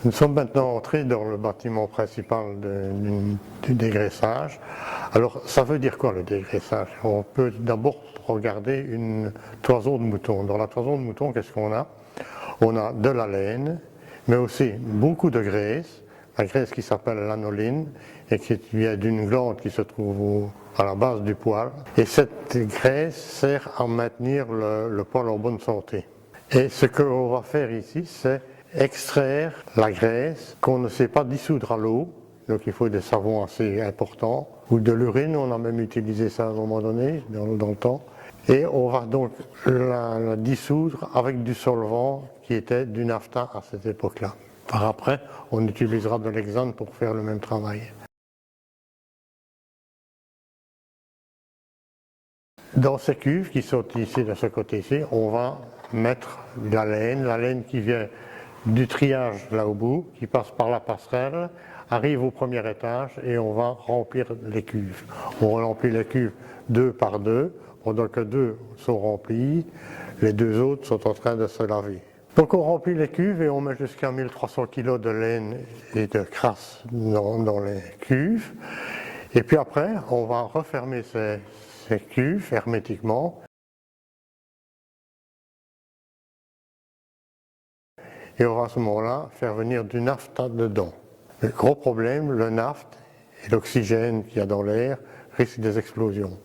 Nous sommes maintenant entrés dans le bâtiment principal du dégraissage. Alors, ça veut dire quoi le dégraissage? On peut d'abord regarder une toison de mouton. Dans la toison de mouton, qu'est-ce qu'on a? On a de la laine, mais aussi beaucoup de graisse, la graisse qui s'appelle l'anoline et qui vient d'une glande qui se trouve à la base du poil. Et cette graisse sert à maintenir le poil en bonne santé. Et ce qu'on va faire ici, c'est extraire la graisse qu'on ne sait pas dissoudre à l'eau, donc il faut des savons assez importants, ou de l'urine, on a même utilisé ça à un moment donné, dans le temps, et on va donc la dissoudre avec du solvant qui était du naphta à cette époque-là. Par après, on utilisera de l'hexane pour faire le même travail. Dans ces cuves qui sont ici, de ce côté-ci, on va mettre de la laine qui vient du triage là au bout, qui passe par la passerelle, arrive au premier étage et on va remplir les cuves. On remplit les cuves 2 par 2, pendant que 2 sont remplis, les 2 autres sont en train de se laver. Donc on remplit les cuves et on met jusqu'à 1300 kg de laine et de crasse dans les cuves. Et puis après, on va refermer ces cuves hermétiquement. Et on va à ce moment-là faire venir du naphta dedans. Le gros problème, le naphta et l'oxygène qu'il y a dans l'air risquent des explosions.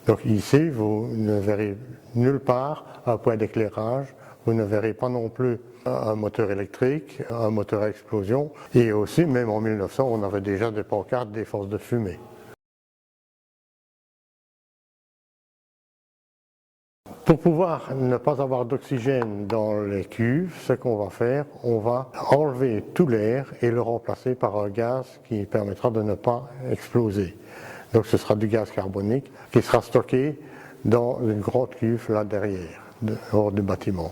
Donc ici, vous ne verrez nulle part un point d'éclairage, vous ne verrez pas non plus un moteur électrique, un moteur à explosion. Et aussi, même en 1900, on avait déjà des pancartes des forces de fumée. Pour pouvoir ne pas avoir d'oxygène dans les cuves, ce qu'on va faire, on va enlever tout l'air et le remplacer par un gaz qui permettra de ne pas exploser. Donc ce sera du gaz carbonique qui sera stocké dans une grande cuve là derrière, hors du bâtiment.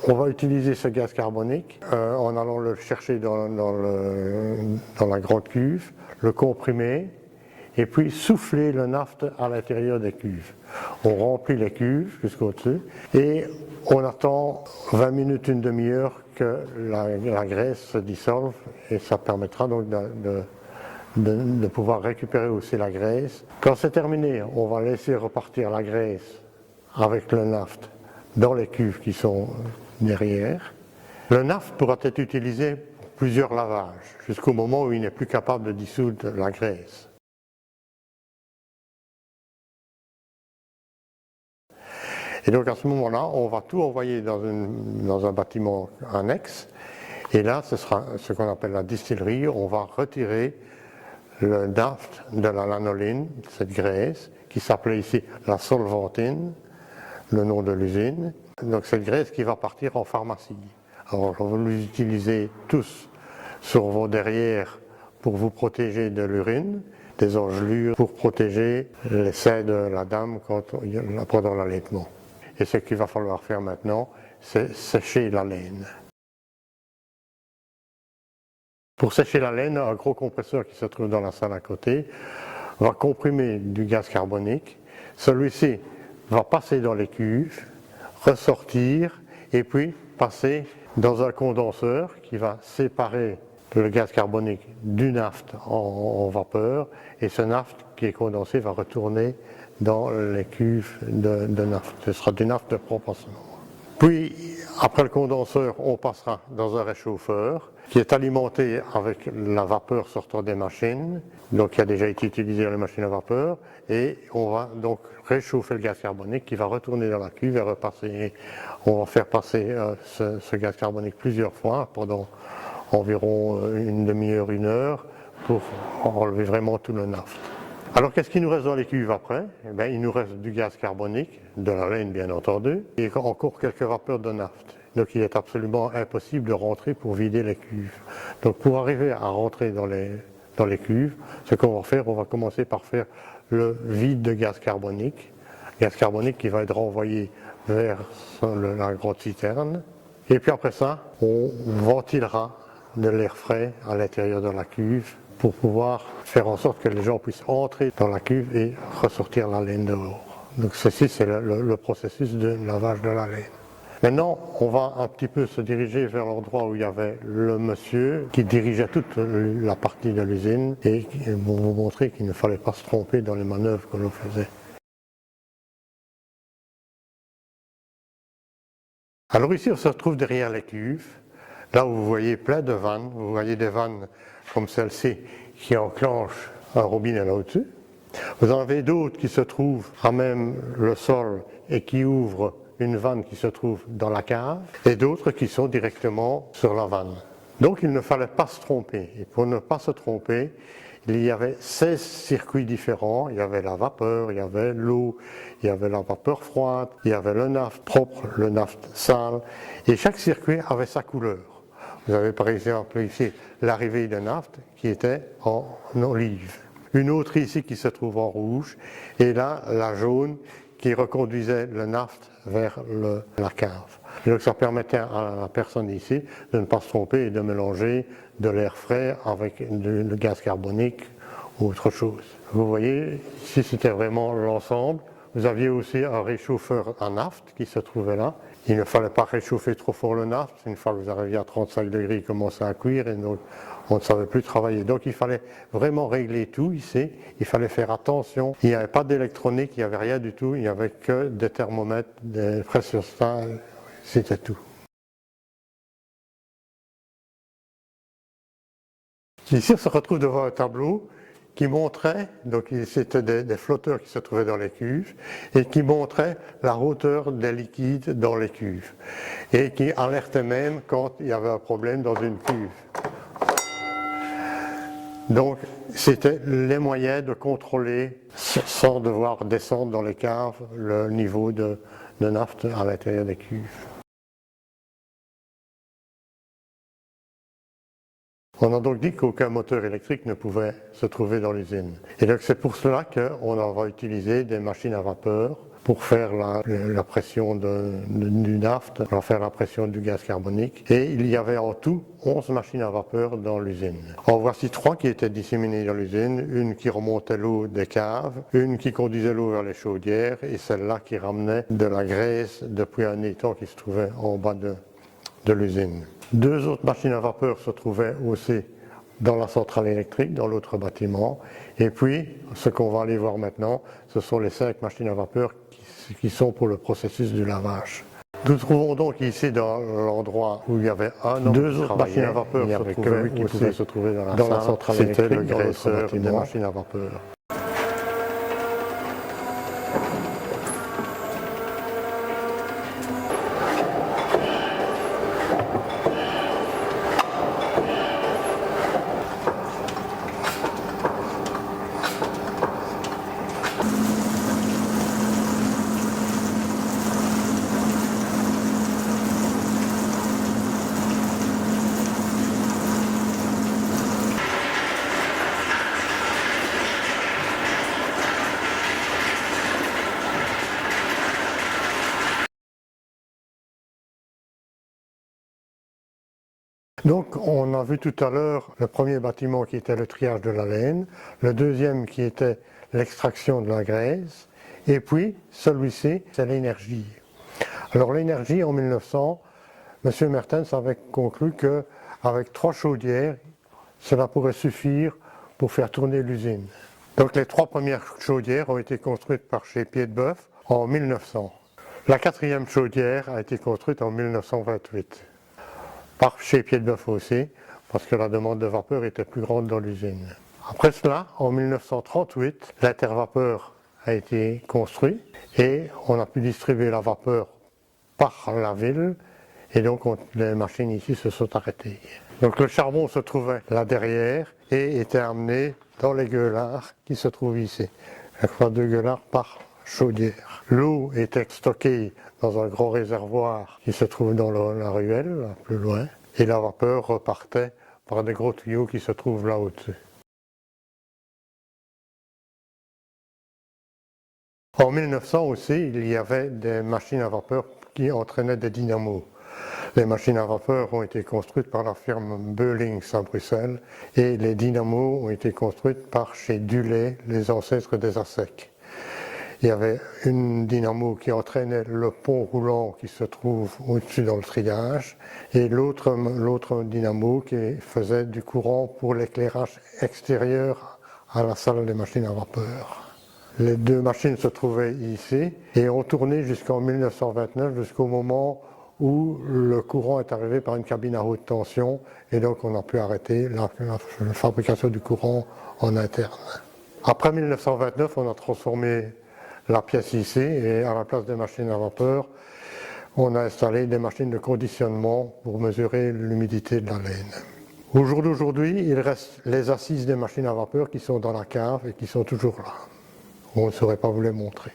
On va utiliser ce gaz carbonique en allant le chercher dans la grande cuve, le comprimer, et puis souffler le naphta à l'intérieur des cuves. On remplit les cuves jusqu'au-dessus et on attend 20 minutes, une demi-heure que la graisse se dissolve et ça permettra donc de pouvoir récupérer aussi la graisse. Quand c'est terminé, on va laisser repartir la graisse avec le naphta dans les cuves qui sont derrière. Le naphta pourra être utilisé pour plusieurs lavages jusqu'au moment où il n'est plus capable de dissoudre la graisse. Et donc à ce moment-là, on va tout envoyer dans un bâtiment annexe. Et là, ce sera ce qu'on appelle la distillerie. On va retirer le naphta de la lanoline, cette graisse, qui s'appelait ici la solvantine, le nom de l'usine. Donc cette graisse qui va partir en pharmacie. Alors vous l'utilisez tous sur vos derrières pour vous protéger de l'urine, des engelures, pour protéger les seins de la dame pendant l'allaitement. Et ce qu'il va falloir faire maintenant, c'est sécher la laine. Pour sécher la laine, un gros compresseur qui se trouve dans la salle à côté va comprimer du gaz carbonique. Celui-ci va passer dans les cuves, ressortir et puis passer dans un condenseur qui va séparer le gaz carbonique du naphta en vapeur. Et ce naphta qui est condensé va retourner dans les cuves de naphta. Ce sera du naphta propre à ce moment. Puis, après le condenseur, on passera dans un réchauffeur qui est alimenté avec la vapeur sortant des machines, donc qui a déjà été utilisé dans les machines à vapeur, et on va donc réchauffer le gaz carbonique qui va retourner dans la cuve et repasser. On va faire passer ce gaz carbonique plusieurs fois pendant environ une demi-heure, une heure, pour enlever vraiment tout le naphta. Alors qu'est-ce qu'il nous reste dans les cuves après? Eh bien, il nous reste du gaz carbonique, de la laine bien entendu, et encore quelques vapeurs de naphta. Donc il est absolument impossible de rentrer pour vider les cuves. Donc pour arriver à rentrer dans les cuves, ce qu'on va faire, on va commencer par faire le vide de gaz carbonique qui va être renvoyé vers la grande citerne. Et puis après ça, on ventilera de l'air frais à l'intérieur de la cuve pour pouvoir faire en sorte que les gens puissent entrer dans la cuve et ressortir la laine dehors. Donc ceci, c'est le processus de lavage de la laine. Maintenant, on va un petit peu se diriger vers l'endroit où il y avait le monsieur qui dirigeait toute la partie de l'usine et pour vous montrer qu'il ne fallait pas se tromper dans les manœuvres que l'on faisait. Alors ici, on se retrouve derrière les cuves, là où vous voyez plein de vannes, vous voyez des vannes comme celle-ci qui enclenchent un robinet là au-dessus. Vous en avez d'autres qui se trouvent à même le sol et qui ouvrent une vanne qui se trouve dans la cave, et d'autres qui sont directement sur la vanne. Donc il ne fallait pas se tromper. Et pour ne pas se tromper, il y avait 16 circuits différents. Il y avait la vapeur, il y avait l'eau, il y avait la vapeur froide, il y avait le naphte propre, le naphte sale, et chaque circuit avait sa couleur. Vous avez par exemple ici l'arrivée de naphte qui était en olive. Une autre ici qui se trouve en rouge, et là la jaune qui reconduisait le naphte vers la cave. Et donc ça permettait à la personne ici de ne pas se tromper et de mélanger de l'air frais avec le gaz carbonique ou autre chose. Vous voyez, ici c'était vraiment l'ensemble. Vous aviez aussi un réchauffeur à naphte qui se trouvait là. Il ne fallait pas réchauffer trop fort le naphte. Une fois que vous arriviez à 35 degrés, il commençait à cuire et donc on ne savait plus travailler. Donc il fallait vraiment régler tout ici. Il fallait faire attention. Il n'y avait pas d'électronique, il n'y avait rien du tout. Il n'y avait que des thermomètres, des pressiostats, c'était tout. Ici, on se retrouve devant un tableau qui montrait, donc c'était des flotteurs qui se trouvaient dans les cuves, et qui montraient la hauteur des liquides dans les cuves, et qui alertait même quand il y avait un problème dans une cuve. Donc c'était les moyens de contrôler, sans devoir descendre dans les caves, le niveau de naphte à l'intérieur des cuves. On a donc dit qu'aucun moteur électrique ne pouvait se trouver dans l'usine. Et donc c'est pour cela qu'on va utiliser des machines à vapeur pour faire la pression du naphte, pour faire la pression du gaz carbonique. Et il y avait en tout 11 machines à vapeur dans l'usine. En voici 3 qui étaient disséminées dans l'usine, une qui remontait l'eau des caves, une qui conduisait l'eau vers les chaudières et celle-là qui ramenait de la graisse depuis un étang qui se trouvait en bas de l'usine. 2 autres machines à vapeur se trouvaient aussi dans la centrale électrique, dans l'autre bâtiment. Et puis, ce qu'on va aller voir maintenant, ce sont les 5 machines à vapeur qui sont pour le processus du lavage. Nous trouvons donc ici dans l'endroit où il y avait un homme 2 autres machines à vapeur qui pouvaient se trouver dans la centrale électrique. C'était le graisseur des machines à vapeur. Donc on a vu tout à l'heure le premier bâtiment qui était le triage de la laine, le deuxième qui était l'extraction de la graisse, et puis celui-ci c'est l'énergie. Alors l'énergie en 1900, M. Mertens avait conclu qu'avec 3 chaudières, cela pourrait suffire pour faire tourner l'usine. Donc les 3 premières chaudières ont été construites par chez Pied-de-Bœuf en 1900. La 4e chaudière a été construite en 1928. Par chez Pied-de-Bœuf aussi, parce que la demande de vapeur était plus grande dans l'usine. Après cela, en 1938, l'intervapeur a été construit et on a pu distribuer la vapeur par la ville et donc les machines ici se sont arrêtées. Donc le charbon se trouvait là derrière et était amené dans les gueulards qui se trouvent ici. Il y a 2 gueulards par chaudière. L'eau était stockée dans un grand réservoir qui se trouve dans la ruelle, là, plus loin, et la vapeur repartait par des gros tuyaux qui se trouvent là au-dessus. En 1900 aussi, il y avait des machines à vapeur qui entraînaient des dynamos. Les machines à vapeur ont été construites par la firme Beulings à Bruxelles et les dynamos ont été construites par chez Dulay, les ancêtres des ASEC. il y avait une dynamo qui entraînait le pont roulant qui se trouve au-dessus dans le triage et l'autre dynamo qui faisait du courant pour l'éclairage extérieur à la salle des machines à vapeur. Les deux machines se trouvaient ici et ont tourné jusqu'en 1929, jusqu'au moment où le courant est arrivé par une cabine à haute tension et donc on a pu arrêter la fabrication du courant en interne. Après 1929, on a transformé la pièce ici et à la place des machines à vapeur, on a installé des machines de conditionnement pour mesurer l'humidité de la laine. Au jour d'aujourd'hui, il reste les assises des machines à vapeur qui sont dans la cave et qui sont toujours là. On ne saurait pas vous les montrer.